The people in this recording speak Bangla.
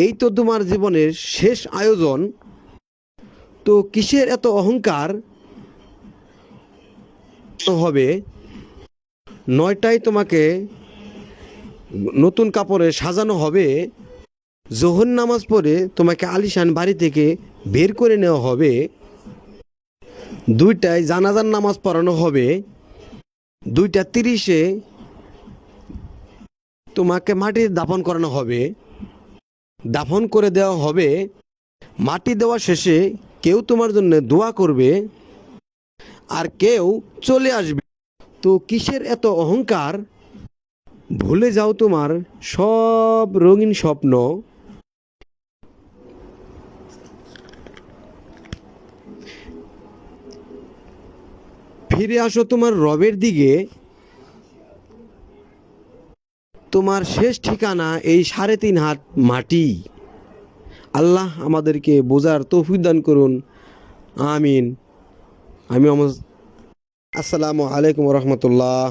এই তো তোমার জীবনের শেষ আয়োজন, তো কিসের এত অহংকার হবে? 9টায় তোমাকে নতুন কাপড়ে সাজানো হবে, জোহর নামাজ পড়ে তোমাকে আলিশান বাড়ি থেকে বের করে নেওয়া হবে, 2টায় জানাজার নামাজ পড়ানো হবে, 2:30-এ তোমাকে মাটির দাফন করানো হবে, দাফন করে দেওয়া হবে। মাটি দেওয়া শেষে কেউ তোমার জন্য দোয়া করবে আর কেউ চলে আসবে। তো কিসের এত অহংকার? ভুলে যাও তোমার সব রঙিন স্বপ্ন, ফিরে আসো তোমার রবের দিকে। তোমার শেষ ঠিকানা এই 3.5 হাত মাটি। আল্লাহ আমাদেরকে বোঝার তৌফিক দান করুন, আমিন। আসসালামু আলাইকুম রহমতুল্লাহ।